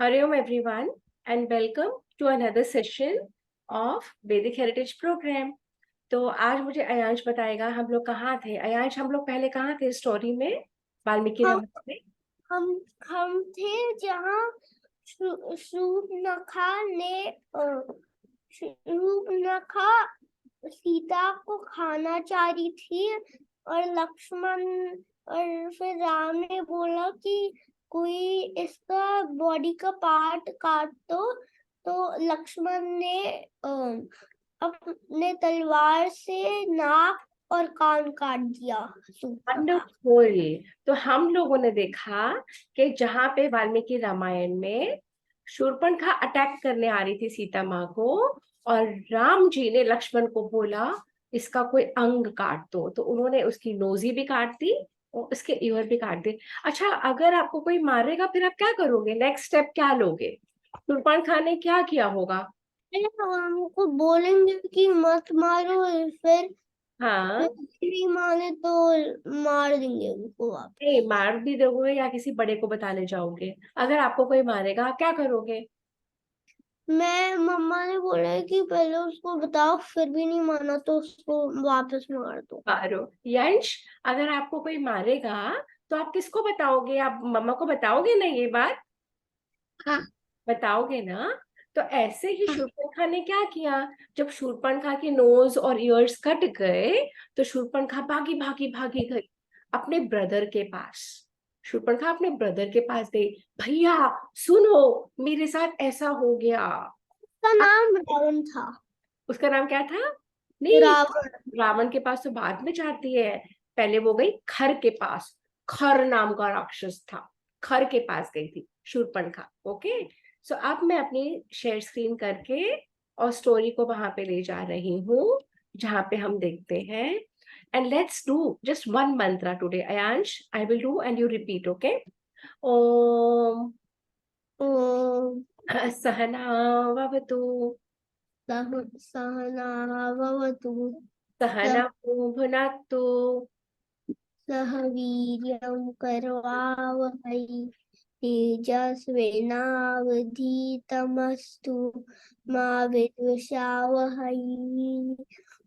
Hariom everyone and welcome to another session of Vedic Heritage Program. तो आज मुझे अयांश बताएगा हम लोग कहाँ थे। अयांश, हम लोग पहले कहाँ थे स्टोरी में, वाल्मीकि हम रामायण में? हम थे जहाँ शूर्पणखा ने शूर्पणखा सीता को खाना चाह रही थी और लक्ष्मण और फिर राम ने बोला कि कोई इसका बॉडी का पार्ट काट दो, तो लक्ष्मण ने अपने तलवार से नाक और कान काट दिया शूर्पणखा। वंडरफुल। तो हम लोगों ने देखा कि जहाँ पे वाल्मीकि रामायण में शूर्पणखा अटैक करने आ रही थी सीता माँ को, और राम जी ने लक्ष्मण को बोला इसका कोई अंग काट दो, तो उन्होंने उसकी नोजी भी काट दी और उसके ईयर भी काट दी। अच्छा, अगर आपको कोई मारेगा फिर आप क्या करोगे? नेक्स्ट स्टेप क्या लोगे? शूर्पणखा ने क्या किया होगा? हमको बोलेंगे कि मत मारो, फिर हाँ, नहीं माने तो मार देंगे उनको आप। नहीं मार भी दोगे या किसी बड़े को बताने जाओगे? अगर आपको कोई मारेगा आप क्या करोगे? मैं मम्मा ने बोला है कि पहले उसको बताओ, फिर भी नहीं माना तो उसको वापस मार दो। मारो। यंश, अगर आपको कोई मारेगा तो आप किसको बताओगे? आप मम्मा को बताओगे ना ये बात? हाँ। बताओगे ना? तो ऐसे ही शूर्पणखा ने क्या किया, जब शूर्पणखा की नोज और ईयर्स कट गए तो शूर्पणखा भागी भागी भागी गई अपने ब्रदर के पास। शूर्पणखा अपने ब्रदर के पास गई, भैया सुनो, मेरे साथ ऐसा हो गया। उसका नाम रावण था। उसका नाम क्या था? नहीं, रावण। रावण के पास तो बाद में जाती है। पहले वो गई खर के पास। खर नाम का राक्षस था, खर के पास गई थी शूर्पणखा। ओके, सो अब मैं अपनी शेयर स्क्रीन करके और स्टोरी को वहां पे ले जा रही हूँ जहां पे हम देखते हैं। And let's do just one mantra today. Ayansh, I will do and you repeat, okay? ओम ओम सहना ववतु, सहना भवतु, सहना भुनक्तु, सह वीर्यं करवावहै, तेजस्विनावधीतमस्तु मा विद्विषावहै।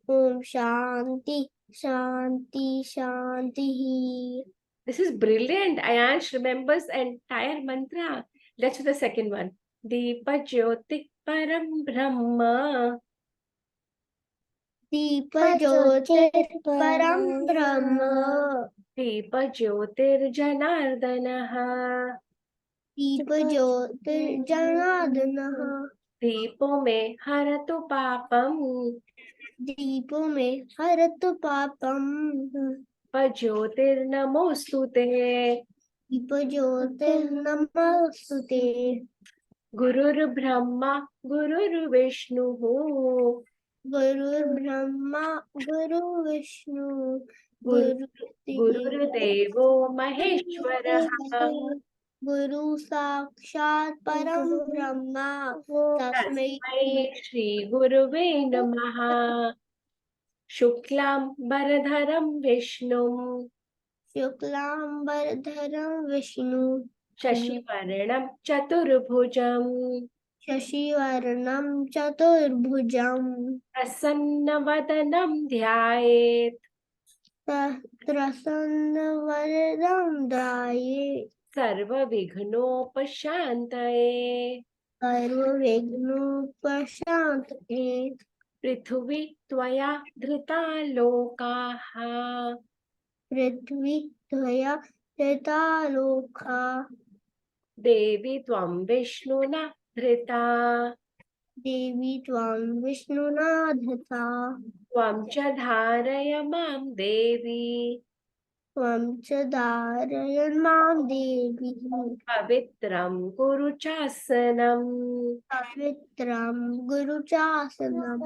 ओम शांति शांति शांति। this is brilliant. Ayansh remembers entire mantra. Let's do the second one. Deepa Jyotik Param Brahma. दीप ज्योतिर परम ब्रह्म। Deepa Jyotir Janardanaha. दीप ज्योतिर जनार्दन। दीपों में हरतु पापम, दीपों में हरत पापम। ज्योतिर्नमोस्तुते। दीप ज्योतिर नमस्तुते। गुरुर्ब्रह्मा गुरुर्विष्णुः, गुरुर्ब्रह्मा गुरु विष्णु गुरु गुरुर्देवो महेश्वरः, गुरु साक्षात् परम ब्रह्मा तस्मै तस्मै श्री गुरुवे नमः। शुक्लां वरधरं विष्णुं, शुक्लांबरधरं विष्णु शशिवर्णं चतुर्भुजं, शशिवर्णं चतुर्भुजं प्रसन्नवदनं ध्यायेत् प्रसन्नवरदं ध्यायेत् सर्वविघ्नोपशान्तये। सर्वविघ्नोपशान्तये। पृथ्वी त्वया धृता लोकाः, पृथ्वी त्वया धृता लोका। देवी त्वं विष्णुना धृता, देवी त्वां विष्णुना धृता। त्वं च धारय मां देवी, त्वं च धारयन् मां देवी। पवित्रं कुरु चासनम्। पवित्रं गुरुचासनम्।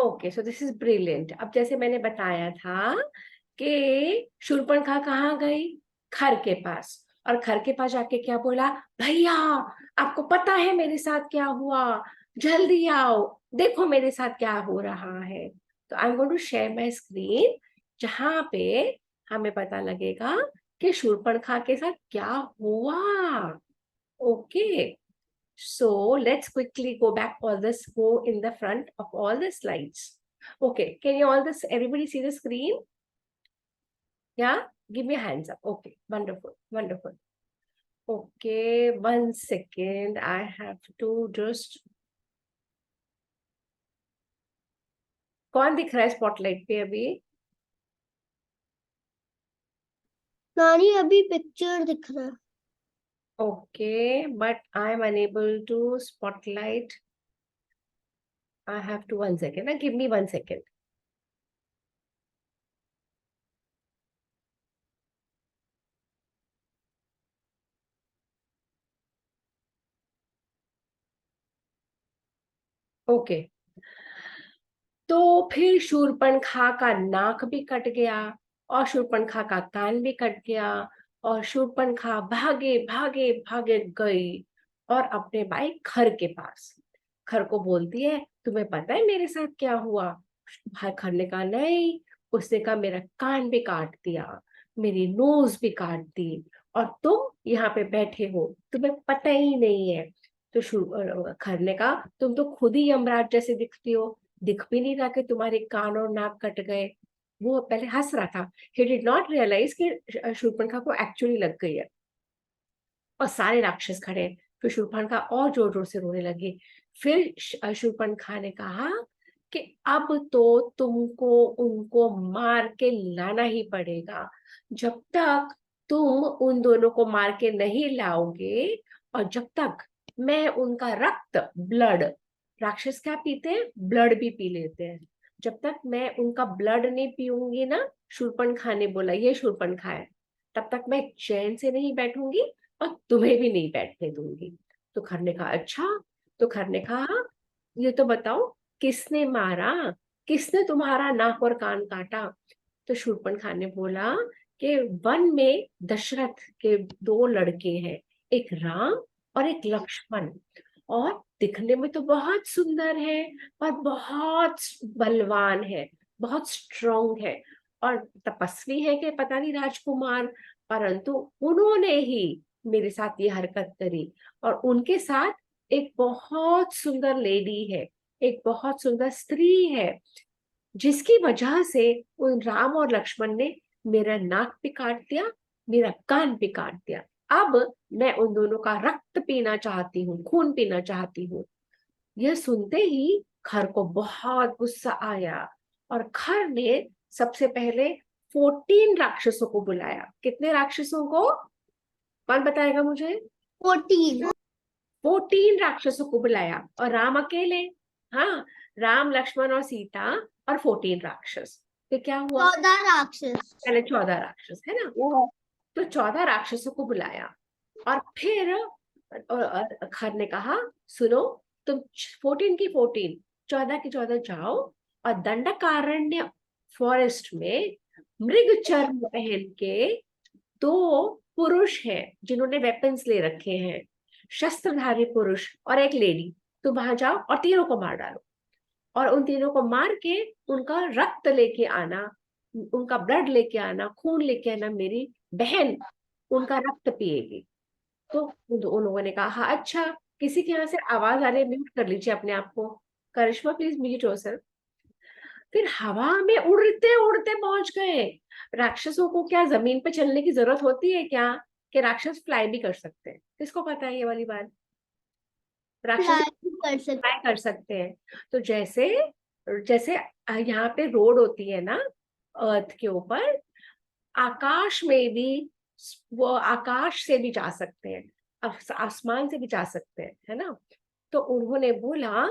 Okay, so this is brilliant. अब जैसे मैंने बताया था कि शूर्पणखा कहाँ गई? खर के पास। और खर के पास जाके क्या बोला? भैया, आपको पता है मेरे साथ क्या हुआ? जल्दी आओ, देखो मेरे साथ क्या हो रहा है। तो I am going to share my screen जहां पे हमें पता लगेगा कि शूर्पणखा के साथ क्या हुआ। Okay, So let's quickly go back all this, go in the front of all the slides. Okay, can you all this, everybody see the screen? Yeah, give me a hands up. Okay, wonderful, wonderful. Okay, 1 second. I have to just. कौन दिख रहा है spotlight पे अभी? नानी अभी picture दिख रहा है. Okay, but I am unable to spotlight. I have to 1 second. Now give me 1 second. Okay. तो फिर शूर्पणखा का नाक भी कट गया और शूर्पणखा का कान भी कट गया और शूर्पणखा भागे भागे भागे गई और अपने भाई खर के पास. खर को बोलती है, तुम्हें पता है मेरे साथ क्या हुआ? भाई खर ने कहा नहीं. उसने कहा मेरा कान भी काट दिया, मेरी नोज भी काट दी, और तुम यहाँ पे बैठे हो, तुम्हें पता ही नहीं है. तो खर ने कहा तुम तो खुद ही यमराज जैसे दिखती हो, दिख भी नहीं रहा कि तुम्हारे कान और नाक कट गए. वो पहले हंस रहा था. ही डिड नॉट रियलाइज कि शूर्पणखा को एक्चुअली लग गई है. और सारे राक्षस खड़े हैं. फिर शूर्पणखा और जोर जोर से रोने लगी. फिर शूर्पणखा ने कहा कि अब तो तुमको उनको मार के लाना ही पड़ेगा. जब तक तुम उन दोनों को मार के नहीं लाओगे और जब तक मैं उनका रक्त, ब्लड, राक्षस क्या पीते हैं? ब्लड भी पी लेते हैं. जब तक मैं उनका ब्लड नहीं पीऊंगी ना, शूर्पणखा ने बोला, ये शूर्पणखा है, तब तक मैं चैन से नहीं बैठूंगी और तुम्हें भी नहीं बैठने दूंगी. तो खर ने कहा अच्छा. तो खर ने कहा ये तो बताओ किसने मारा, किसने तुम्हारा नाक और कान काटा? तो शूर्पणखा ने बोला कि वन में दशरथ के 2 लड़के हैं, एक राम और एक लक्ष्मण, और दिखने में तो बहुत सुंदर है पर बहुत बलवान है, बहुत स्ट्रांग है और तपस्वी है कि पता नहीं राजकुमार, परंतु उन्होंने ही मेरे साथ ये हरकत करी. और उनके साथ एक बहुत सुंदर लेडी है, एक बहुत सुंदर स्त्री है, जिसकी वजह से उन राम और लक्ष्मण ने मेरा नाक भी काट दिया, मेरा कान भी काट दिया. अब मैं उन दोनों का रक्त पीना चाहती हूँ, खून पीना चाहती हूँ. यह सुनते ही खर को बहुत गुस्सा आया और खर ने सबसे पहले 14 राक्षसों को बुलाया. कितने राक्षसों को? कौन बताएगा मुझे? 14. 14 राक्षसों को बुलाया और राम अकेले. हाँ, राम, लक्ष्मण और सीता और 14 राक्षस. तो क्या हुआ? 14 राक्षस. पहले 14 राक्षस है ना. तो 14 राक्षसों को बुलाया और फिर खर ने कहा सुनो, तुम 14 की 14, 14 की 14 जाओ और दंडकारण्य फॉरेस्ट में मृग चर्म पहन के 2 पुरुष हैं जिन्होंने वेपन्स ले रखे हैं, शस्त्रधारी पुरुष और एक लेडी. तुम वहां जाओ और तीनों को मार डालो और उन तीनों को मार के उनका रक्त लेके आना, उनका ब्लड लेके आना, खून लेके आना. मेरी बहन उनका रक्त पिएगी. तो उन लोगों ने कहा हाँ अच्छा. किसी के यहाँ से आवाज आ रही है, म्यूट कर लीजिए अपने आप को. करिश्मा प्लीज म्यूट योरसेल्फ. फिर हवा में उड़ते उड़ते पहुंच गए. राक्षसों को क्या जमीन पे चलने की जरूरत होती है क्या? कि राक्षस फ्लाई भी कर सकते हैं? किसको पता है ये वाली बात? राक्षस फ्लाई कर सकते हैं. तो जैसे जैसे यहाँ पे रोड होती है ना अर्थ के ऊपर, आकाश में भी वो आकाश से भी जा सकते हैं, आसमान से भी जा सकते हैं, है ना. तो उन्होंने बोला,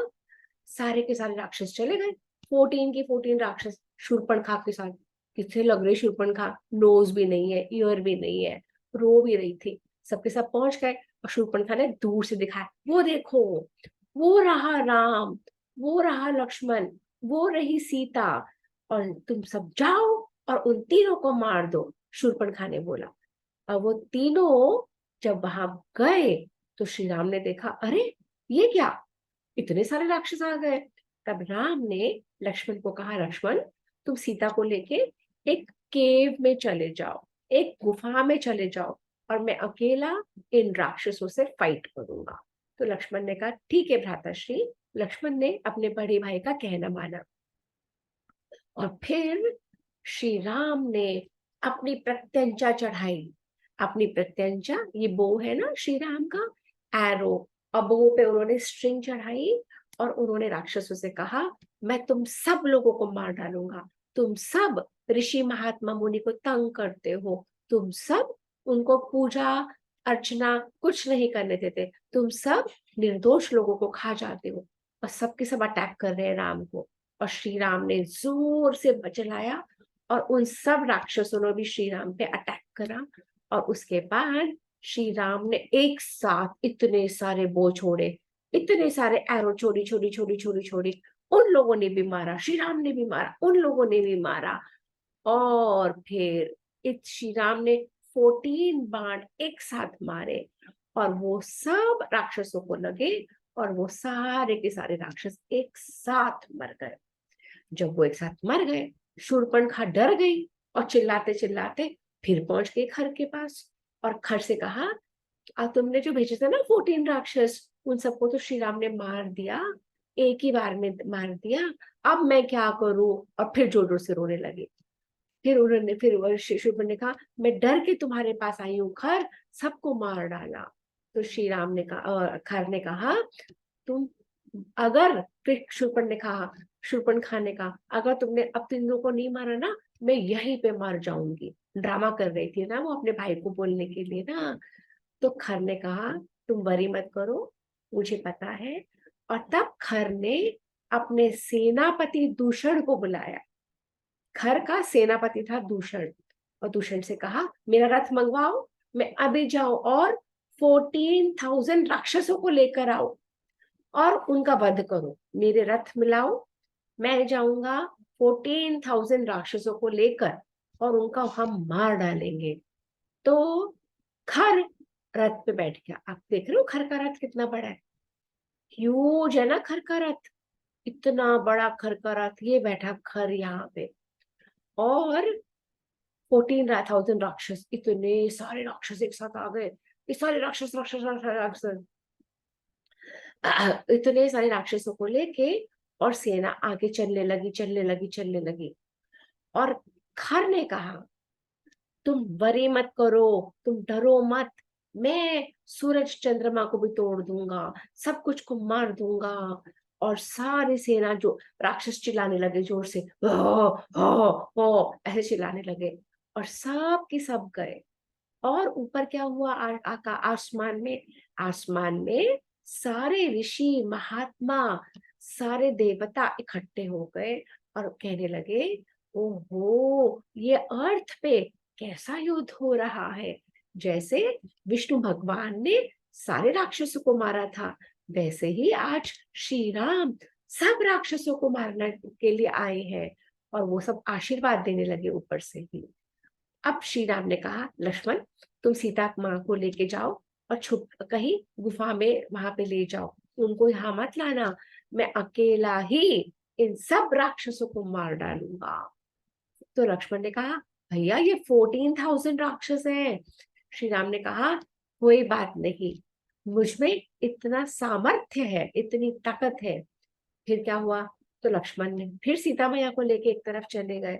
सारे के सारे राक्षस चले गए. 14 की 14 राक्षस शूर्पणखा के साथ. कितने लग रहे शूर्पणखा, नोज भी नहीं है, ईयर भी नहीं है, रो भी रही थी. सबके सब पहुंच गए और शूर्पणखा ने दूर से दिखाया, वो देखो, वो रहा राम, वो रहा लक्ष्मण, वो रही सीता, और तुम सब जाओ और उन तीनों को मार दो. शूर्पणखा ने बोला. अब वो तीनों जब वहां गए तो श्री राम ने देखा, अरे ये क्या, इतने सारे राक्षस आ गए. तब राम ने लक्ष्मण को कहा, लक्ष्मण तुम सीता को लेके एक केव में चले जाओ, एक गुफा में चले जाओ और मैं अकेला इन राक्षसों से फाइट करूंगा. तो लक्ष्मण ने कहा ठीक है भ्राताश्री। लक्ष्मण ने अपने बड़े भाई का कहना माना और फिर श्री राम ने अपनी प्रत्यंचा चढ़ाई। अपनी प्रत्यंचा, ये बो है ना श्री राम का, एरो, और बो पे उन्होंने स्ट्रिंग चढ़ाई और उन्होंने राक्षसों से कहा मैं तुम सब लोगों को मार डालूंगा। तुम सब ऋषि महात्मा मुनि को तंग करते हो, तुम सब उनको पूजा अर्चना कुछ नहीं करने देते, तुम सब निर्दोष लोगों को खा जाते हो। और सबके सब अटैक कर रहे हैं राम को। और श्री राम ने जोर से चलाया और उन सब राक्षसों ने भी श्री राम पे अटैक करा। और उसके बाद श्री राम ने एक साथ इतने सारे बो छोड़े, इतने सारे एरो छोड़ी छोड़ी छोड़ी छोड़ी छोड़ी। उन लोगों ने भी मारा, श्री राम ने भी मारा, उन लोगों ने भी मारा। और फिर श्री राम ने 14 बाण एक साथ मारे और वो सब राक्षसों को लगे और वो सारे के सारे राक्षस एक साथ मर गए। जब वो एक साथ मर गए, शूर्पणखा डर गई और चिल्लाते चिल्लाते फिर पहुंच गई खर के पास। और खर से कहा तुमने जो भेजे थे ना 14 राक्षस, उन सबको तो श्री राम ने मार दिया, एक ही बार में मार दिया, अब मैं क्या करूं। और फिर जोर जोर से रोने लगे। फिर शूर्पण ने कहा मैं डर के तुम्हारे पास आई हूँ खर, सबको मार डाला। तो श्री राम ने कहा, खर ने कहा तुम अगर, फिर शूर्पणखा ने कहा अगर तुमने अब तीन लोगों को नहीं मारा ना, मैं यहीं पे मर जाऊंगी। ड्रामा कर रही थी ना वो अपने भाई को बोलने के लिए ना। तो खर ने कहा तुम वरी मत करो, मुझे पता है। और तब खर ने अपने सेनापति दूषण को बुलाया। खर का सेनापति था दूषण। और दूषण से कहा मेरा रथ मंगवाओ, मैं अभी जाऊं और 14,000 राक्षसों को लेकर आओ और उनका वध करो। मेरे रथ मिलाओ, मैं जाऊंगा 14,000 राक्षसों को लेकर और उनका हम मार डालेंगे। तो खर रथ पे बैठ गया। आप देख रहे हो खर का रथ कितना बड़ा है, ह्यूज है ना खर का रथ, इतना बड़ा खर का रथ। ये बैठा खर यहाँ पे और 14,000 राक्षस, इतने सारे राक्षस एक साथ आ गए। ये सारे राक्षस राक्षस राक्षस राक्षस इतने सारे राक्षसों को लेके और सेना आगे चलने लगी चलने लगी चलने लगी। और खर ने कहा तुम वरी मत करो, तुम डरो मत, मैं सूरज चंद्रमा को भी तोड़ दूंगा, सब कुछ को मार दूंगा। और सारी सेना, जो राक्षस चिल्लाने लगे जोर से, ऐसे चिल्लाने लगे और सब के सब गए। और ऊपर क्या हुआ, आसमान में सारे ऋषि महात्मा, सारे देवता इकट्ठे हो गए और कहने लगे ओहो, ये अर्थ पे कैसा युद्ध हो रहा है। जैसे विष्णु भगवान ने सारे राक्षसों को मारा था, वैसे ही आज श्री राम सब राक्षसों को मारने के लिए आए हैं। और वो सब आशीर्वाद देने लगे ऊपर से ही। अब श्री राम ने कहा लक्ष्मण तुम सीता माँ को लेके जाओ और छुप कहीं गुफा में वहां पे ले जाओ, उनको यहाँ मत लाना, मैं अकेला ही इन सब राक्षसों को मार डालूंगा। तो लक्ष्मण ने कहा भैया ये 14,000 राक्षस हैं। श्री राम ने कहा कोई बात नहीं, मुझमें इतना सामर्थ्य है, इतनी ताकत है। फिर क्या हुआ, तो लक्ष्मण ने फिर सीता मैया को लेके एक तरफ चले गए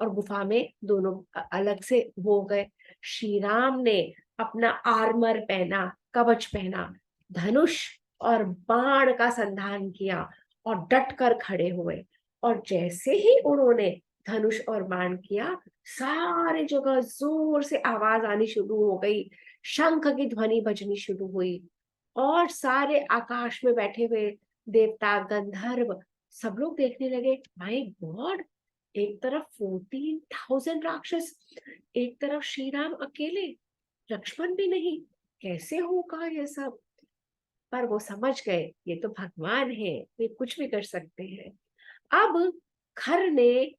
और गुफा में दोनों अलग से हो गए। श्री राम ने अपना आर्मर पहना, कवच पहना, धनुष और बाण का संधान किया और डट कर खड़े हुए। और जैसे ही उन्होंने धनुष और बाण किया, सारे जगह जोर से आवाज आनी शुरू हो गई, शंख की ध्वनि बजनी शुरू हुई और सारे आकाश में बैठे हुए देवता गंधर्व सब लोग देखने लगे, माय गॉड, एक तरफ 14,000 राक्षस, एक तरफ श्री राम अकेले, लक्ष्मण भी नहीं, कैसे होगा ये सब। पर वो समझ गए ये तो भगवान है, ये कुछ भी कर सकते हैं। अब खर ने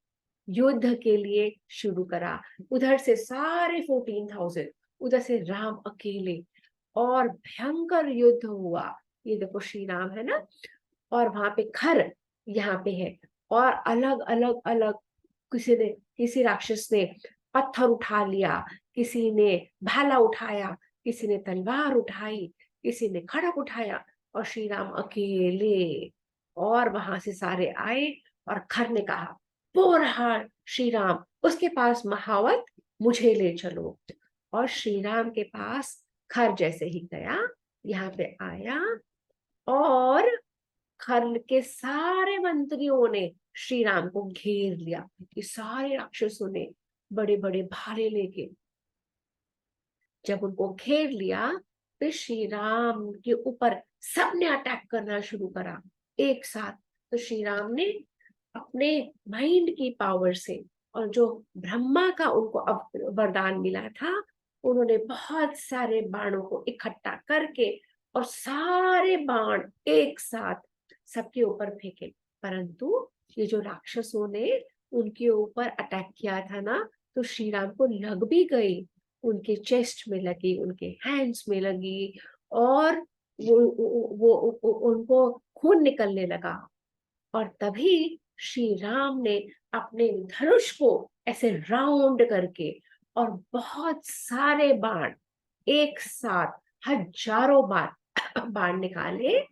युद्ध के लिए शुरू करा, उधर से सारे 14,000, उधर से राम अकेले, और भयंकर युद्ध हुआ। ये देखो श्री राम है ना, और वहां पे खर यहाँ पे है, और अलग अलग अलग किसी राक्षस ने पत्थर उठा लिया, किसी ने भाला उठाया, किसी ने तलवार उठाई, किसी ने खड़ग उठाया, और श्री राम अकेले। और वहां से सारे आए और खर ने कहा, वो रहा श्री राम, उसके पास महावत, मुझे ले चलो। और श्री राम के पास खर जैसे ही गया, यहाँ पे आया, और खर के सारे मंत्रियों ने श्री राम को घेर लिया। ये सारे राक्षसों ने बड़े बड़े भाले लेके जब उनको घेर लिया, फिर श्री राम के ऊपर सबने अटैक करना शुरू करा एक साथ। तो श्री राम ने अपने माइंड की पावर से, और जो ब्रह्मा का उनको अब वरदान मिला था, उन्होंने बहुत सारे बाणों को इकट्ठा करके और सारे बाण एक साथ सबके ऊपर फेंके। परंतु ये जो राक्षसों ने उनके ऊपर अटैक किया था ना, तो श्री राम को लग भी गई, उनके चेस्ट में लगी, उनके हैंड्स में लगी, और वो उनको खून निकलने लगा। और तभी श्री राम ने अपने धनुष को ऐसे राउंड करके और बहुत सारे बाण एक साथ, हजारों बाण बाण निकाले,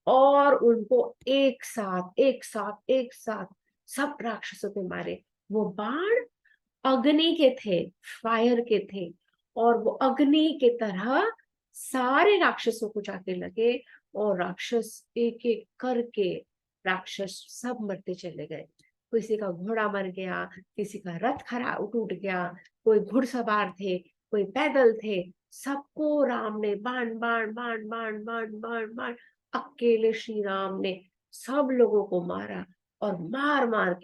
और उनको एक साथ एक साथ एक साथ सब राक्षसों पे मारे। वो बाण अग्नि के थे, फायर के थे, और वो अग्नि के तरह सारे राक्षसों को जाके लगे, और राक्षस एक एक करके राक्षस सब मरते चले गए। किसी का घोड़ा मर गया, किसी का रथ खराब टूट गया, कोई घुड़सवार थे, कोई पैदल थे, सबको राम ने बाण बाण बाण बाण बाण बाण बाण, अकेले श्री राम ने सब लोगों को मारा। और मार मार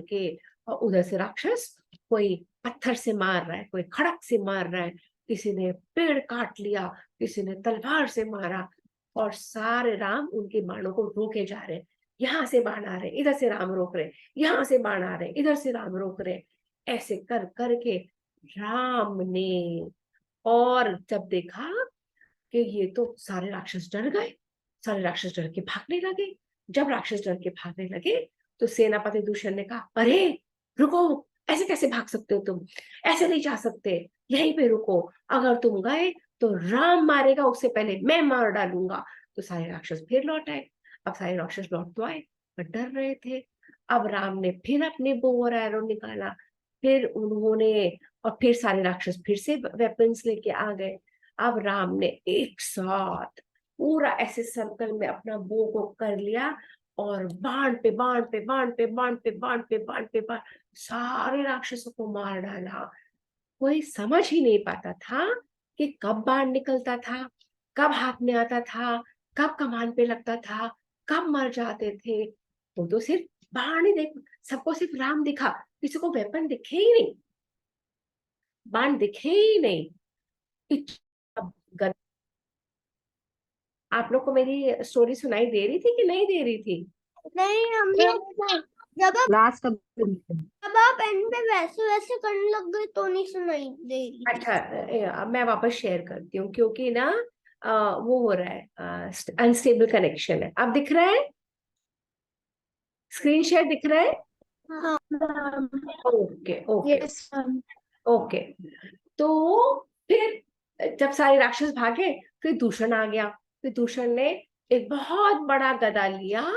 के, और उधर से राक्षस कोई पत्थर से मार रहा है, कोई खड़क से मार रहा है, किसी ने पेड़ काट लिया, किसी ने तलवार से मारा, और सारे राम उनके बाणों को रोके जा रहे। यहाँ से बाण आ रहे, इधर से राम रोक रहे, यहाँ से बाण आ रहे, इधर से राम रोक रहे। ऐसे कर करके राम ने, और जब देखा कि ये तो सारे राक्षस डर गए, सारे राक्षस डर के भागने लगे। जब राक्षस डर के भागने लगे, तो सेनापति दूषण ने कहा, अरे रुको, ऐसे कैसे भाग सकते हो तुम, ऐसे नहीं जा सकते, यहीं पे रुको, अगर तुम गए तो राम मारेगा, उससे पहले मैं मार डालूंगा। तो सारे राक्षस फिर लौट आए। अब सारे राक्षस लौट तो आए, पर डर रहे थे। अब राम ने फिर अपने बो और एरो निकाला, फिर उन्होंने, और फिर सारे राक्षस फिर से वेपन्स लेके आ गए। अब राम ने एक साथ पूरा ऐसे सर्कल में अपना बो को कर लिया, और बाण पे बाण पे बाण पे बाण पे बाण पे बाण पे बाण, सारे राक्षसों को मार डाला। कोई समझ ही नहीं पाता था कि कब बाण निकलता था, कब हाथ में आता था, कब कमान पे लगता था, कब मर जाते थे। वो तो सिर्फ बाण ही देख, सबको सिर्फ राम दिखा, किसी को वेपन दिखे ही नहीं, बाण दिखे ही नहीं। आप लोग को मेरी स्टोरी सुनाई दे रही थी कि नहीं दे रही थी? नहीं, हम लोग जब लास्ट का जब आप एंड पे वैसे वैसे करने लग गए तो नहीं सुनाई देगी। अच्छा, अब मैं वापस शेयर करती हूँ, क्योंकि ना वो हो रहा है, अनस्टेबल कनेक्शन है। अब दिख रहा है, स्क्रीन शेयर दिख रहा है? हाँ, ओके ओके यस ओके। तो फिर जब सारे राक्षस भागे, फिर दूषण आ गया। फिर दूषण ने एक बहुत बड़ा गदा लिया,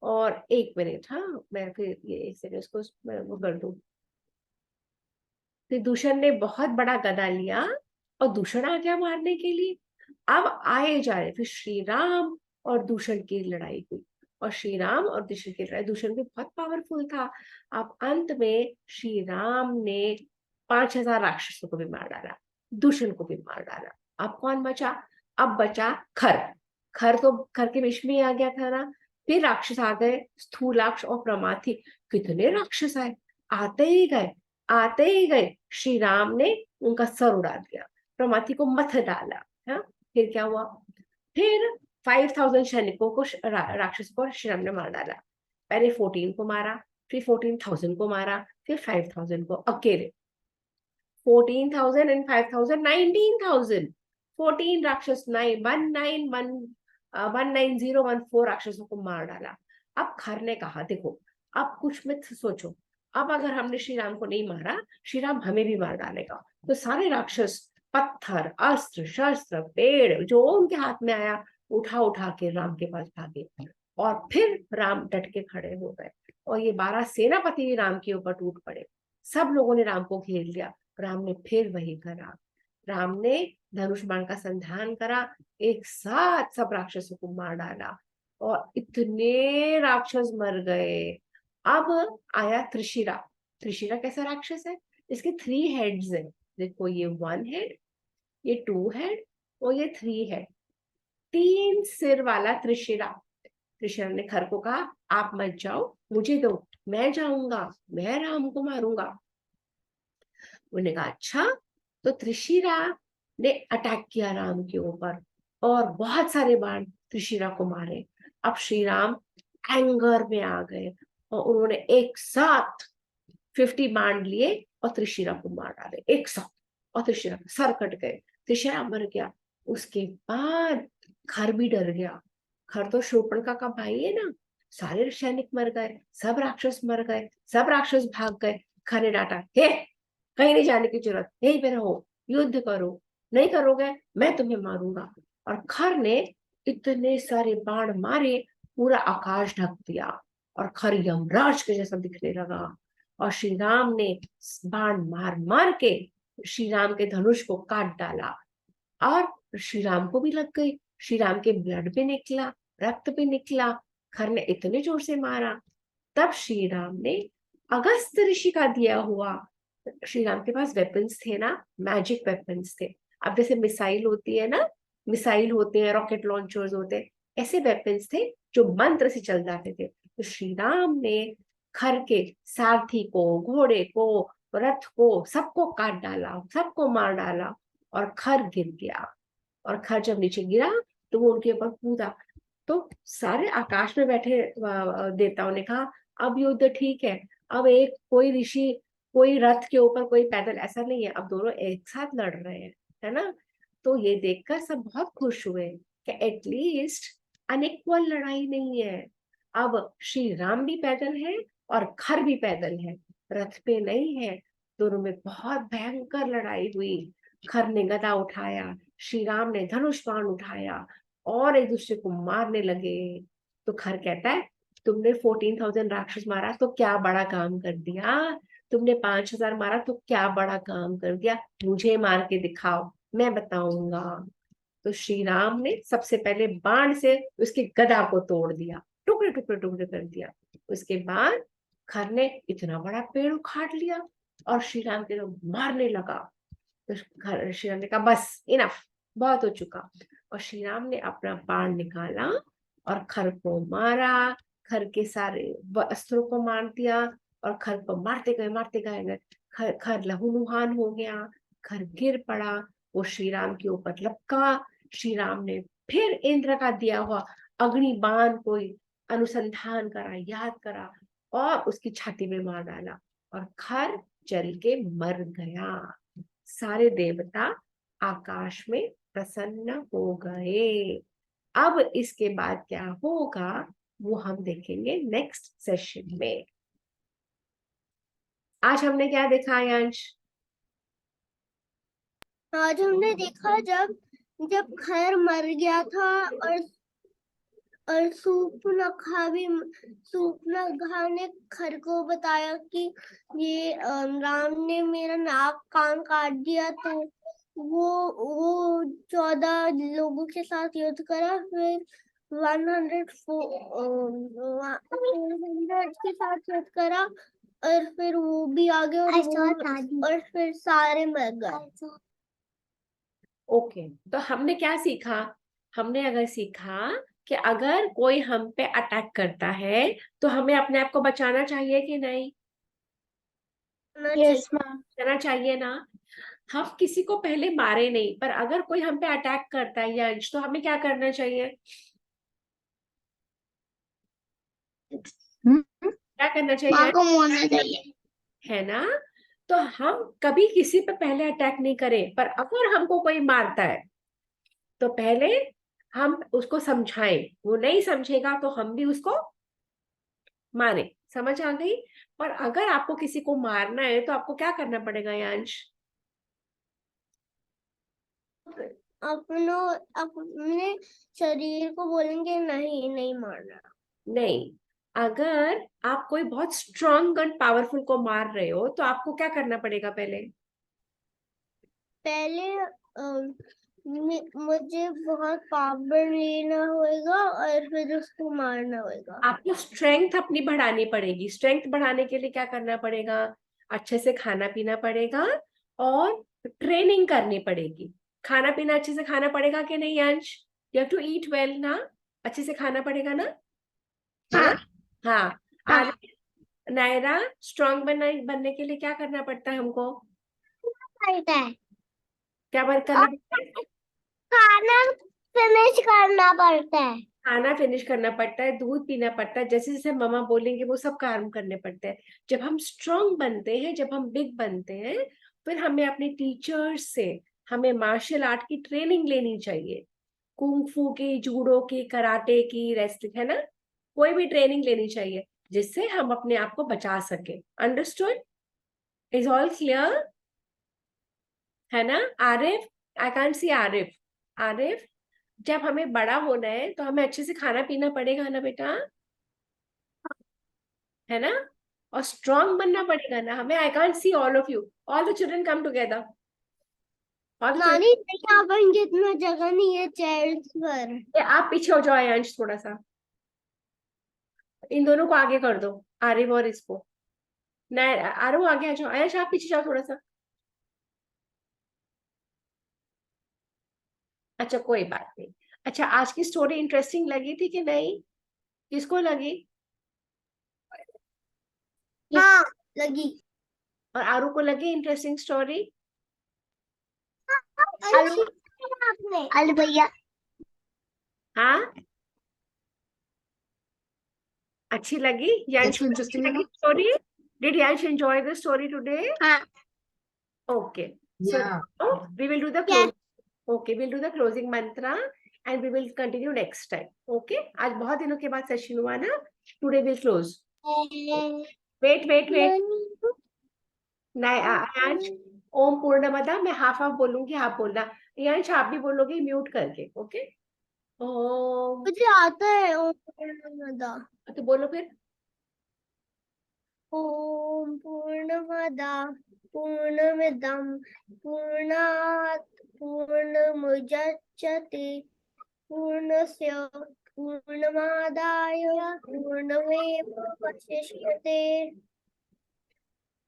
और एक मिनट, हाँ मैं फिर ये एक सेकंड इसको मैं वो कर दूं। फिर दूषण ने बहुत बड़ा गदा लिया, और दूषण आ गया मारने के लिए। अब आए जा रहे, फिर श्री राम और दूषण की लड़ाई हुई, और श्री राम और दूषण की लड़ाई, दूषण भी बहुत पावरफुल था। अब अंत में श्री राम ने 5,000 राक्षसों को भी मार डाला, दूषण को भी मार डाला। अब कौन बचा? अब बचा खर। खर तो खर के बीच में ही आ गया था ना। फिर राक्षस आ गए, स्थूलाक्ष और प्रमाथी। कितने राक्षस आए, आते ही गए, आते ही गए। श्री राम ने उनका सर उड़ा दिया, प्रमाथी को मथ डाला। हाँ, फिर क्या हुआ? फिर 5,000 सैनिकों को, राक्षस को श्री राम ने मार डाला। पहले 14 को मारा, फिर 14,000 को मारा, फिर 5,000 को अकेले। 14,000 and 5,000, 19,000। 14 राक्षस, 19014 राक्षसों को मार डाला। अब खर ने कहा, देखो अब कुछ मत सोचो, अब अगर हमने श्री राम को नहीं मारा, श्री राम हमें भी मार डालेगा। तो सारे राक्षस पत्थर, अस्त्र शस्त्र पेड़ जो उनके हाथ में आया उठा उठा के राम के पास भागे। और फिर राम डट के खड़े हो गए और ये 12 सेनापति भी राम के ऊपर टूट पड़े। सब लोगों ने राम को घेर लिया। राम ने फिर वही करा। राम ने धनुष बाण का संधान करा, एक साथ सब राक्षसों को मार डाला और इतने राक्षस मर गए। अब आया त्रिशिरा। त्रिशिरा कैसा राक्षस है? इसके 3 हेड्स है। देखो, ये 1 हेड, ये 2 हेड और ये 3 हेड। 3 सिर वाला त्रिशिरा। त्रिशिरा ने खर को कहा, आप मत जाओ, मुझे दो, मैं जाऊंगा, मैं राम को मारूंगा। उन्होंने कहा अच्छा। तो त्रिशिरा ने अटैक किया राम के ऊपर और बहुत सारे बाण त्रिशिरा को मारे। अब श्री राम एंगर में आ गए और उन्होंने एक साथ 50 बाण लिए और त्रिशिरा को मार डाले एक साथ। और त्रिशिरा का सर कट गए, त्रिशिरा मर गया। उसके बाद खर भी डर गया। खर तो शूर्पणखा का भाई है ना। सारे सैनिक मर गए, सब राक्षस मर गए, सब राक्षस भाग गए। खर ने डांटा, हे, कहीं नहीं जाने की जरूरत, यहीं पे रहो, युद्ध करो, नहीं करोगे मैं तुम्हें मारूंगा। और खर ने इतने सारे बाण मारे, पूरा आकाश ढक दिया और खर यमराज के जैसा दिखने लगा। और श्री राम ने बाण मार मार के श्री राम के धनुष को काट डाला और श्री राम को भी लग गई। श्री राम के ब्लड भी निकला, रक्त भी निकला। खर ने इतने जोर से मारा। तब श्री राम ने अगस्त ऋषि का दिया हुआ, श्री राम के पास वेपन्स थे ना, मैजिक वेपन्स थे। अब जैसे मिसाइल होती है ना, मिसाइल होते हैं, रॉकेट लॉन्चर्स होते हैं, ऐसे वेपन्स थे जो मंत्र से चल जाते थे। तो श्री राम ने खर के सारथी को, घोड़े को, रथ को, सबको काट डाला, सबको मार डाला और खर गिर गया। और खर जब नीचे गिरा तो वो उनके ऊपर कूदा। तो सारे आकाश में बैठे देवताओं ने कहा, अब युद्ध ठीक है। अब एक कोई ऋषि, कोई रथ के ऊपर, कोई पैदल, ऐसा नहीं है, अब दोनों एक साथ लड़ रहे हैं, है ना। तो ये देखकर सब बहुत खुश हुए कि एटलीस्ट अनइक्वल लड़ाई नहीं है। अब श्री राम भी पैदल है और खर भी पैदल है, रथ पे नहीं है। दोनों में बहुत भयंकर लड़ाई हुई। खर ने गदा उठाया, श्री राम ने धनुष बाण उठाया और एक दूसरे को मारने लगे। तो खर कहता है, तुमने 14,000 राक्षस मारा तो क्या बड़ा काम कर दिया, तुमने 5,000 मारा तो क्या बड़ा काम कर दिया, मुझे मार के दिखाओ, मैं बताऊंगा। तो श्री राम ने सबसे पहले बाण से उसके गदा को तोड़ दिया, टुकड़े टुकड़े टुकड़े कर दिया। उसके बाद खर ने इतना बड़ा पेड़ उखाड़ लिया और श्री राम के तो मारने लगा। तो श्री राम ने कहा, बस इनफ, बहुत हो चुका। और श्री राम ने अपना बाण निकाला और खर को मारा। खर के सारे अस्त्रों को मार दिया और खर को मारते गए खर लहूलुहान हो गया। खर गिर पड़ा, वो श्री राम के ऊपर लपका। श्री राम ने फिर इंद्र का दिया हुआ अग्नि बाण को अनुसंधान करा, याद करा और उसकी छाती में मार डाला और खर जल के मर गया। सारे देवता आकाश में प्रसन्न हो गए। अब इसके बाद क्या होगा वो हम देखेंगे नेक्स्ट सेशन में। आज हमने क्या देखा यांश? आज हमने देखा जब जब खर मर गया था और सूर्पनखा ने खर को बताया कि ये राम ने मेरा नाक कान काट दिया। तो वो 14 लोगों के साथ युद्ध करा, फिर 100 के साथ युद्ध करा और फिर वो भी आ गए और फिर सारे मर गए। ओके, तो हमने क्या सीखा? हमने अगर सीखा कि अगर कोई हम पे अटैक करता है तो हमें अपने आप को बचाना चाहिए कि नहीं? Yes ma'am. बचाना चाहिए ना। हम किसी को पहले मारे नहीं, पर अगर कोई हम पे अटैक करता है यंश, तो हमें क्या करना चाहिए? क्या करना चाहिए? को मोड़ना चाहिए। है ना। तो हम कभी किसी पे पहले अटैक नहीं करें, पर अगर हमको कोई मारता है तो पहले हम उसको समझाएं। वो नहीं समझेगा तो हम भी उसको मारे। समझ आ गई? और अगर आपको किसी को मारना है तो आपको क्या करना पड़ेगा यांश? अपने शरीर को बोलेंगे नहीं नहीं मारना। नहीं, अगर आप कोई बहुत स्ट्रांग एंड पावरफुल को मार रहे हो तो आपको क्या करना पड़ेगा पहले? पहले मुझे बहुत पावर लेना होगा और फिर उसको मारना होगा। आपको स्ट्रेंथ अपनी बढ़ानी पड़ेगी। स्ट्रेंथ बढ़ाने के लिए क्या करना पड़ेगा? अच्छे से खाना पीना पड़ेगा और ट्रेनिंग करनी पड़ेगी। खाना पीना अच्छे से खाना पड़ेगा कि नहीं Ansh? You have to eat well ना, अच्छे से खाना पड़ेगा ना, है ना? हाँ। हाँ। और नायरा, स्ट्रांग बनने के लिए क्या करना पड़ता है हमको? पड़ता है क्या करना और पड़ता है? खाना फिनिश करना पड़ता है। खाना फिनिश करना पड़ता है, दूध पीना पड़ता है, जैसे जैसे मम्मा बोलेंगे वो सब काम करने पड़ते हैं। जब हम स्ट्रांग बनते हैं, जब हम बिग बनते हैं, फिर हमें अपने टीचर्स से हमें मार्शल आर्ट की ट्रेनिंग लेनी चाहिए। कुंग फू की, जूडो की, कराटे की, रेसलिंग, है ना? कोई भी ट्रेनिंग लेनी चाहिए जिससे हम अपने आप को बचा सके। अंडरस्टूड? Is all clear? है ना? Arif, I can't see Arif. Arif, जब हमें बड़ा होना है तो हमें अच्छे से खाना पीना पड़ेगा ना बेटा, है ना? और स्ट्रांग बनना पड़ेगा ना हमें। I can't see all of you, all the children come together. All the नानी यहाँ पर इतना जगह नहीं है चेयर्स पर। चिल्ड्रन, आप पीछे हो जाओ आयांश थोड़ा सा। इन दोनों को आगे कर दो, आरिफ और इसको। नहीं, आरो आगे आ जाओ। आयांश आप पीछे जाओ थोड़ा सा। अच्छा, कोई बात नहीं। अच्छा, आज की स्टोरी इंटरेस्टिंग लगी थी कि नहीं? किसको लगी? हाँ लगी। और आरू को लगी इंटरेस्टिंग स्टोरी? अच्छी आपने अरे भैया। हाँ, अच्छी लगी? यांश को अच्छी लगी story? Did Yansh enjoy the story today? हाँ। Okay. So Yeah. now we will do the Yes. close. Okay, we'll do the closing mantra and we will continue next time. Okay. आज बहुत दिनों के बाद सेशन हुआ ना. Today we'll close. Wait. नहीं, यांश, ओम पूर्णमदा मैं हाफ हाफ बोलूंगी, आप बोलना। यांश आप भी बोलोगे म्यूट करके। ओके? ओम। मुझे आता है ओम पूर्णमदा। तो बोलो फिर। ओम पूर्णमदा पूर्णमिदं पूर्णात् पूर्णमुदच्यते पूर्णस्य पूर्णमादाय पूर्णमेवावशिष्यते।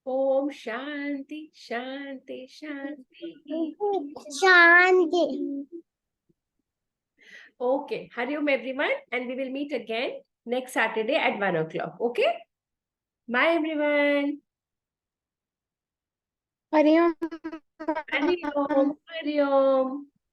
ओम शांति शांति शांति। शांति। Okay. Hariom everyone, and we will meet again next Saturday at 1 o'clock. Okay? Bye everyone. Hariom. Hariom. Hariom.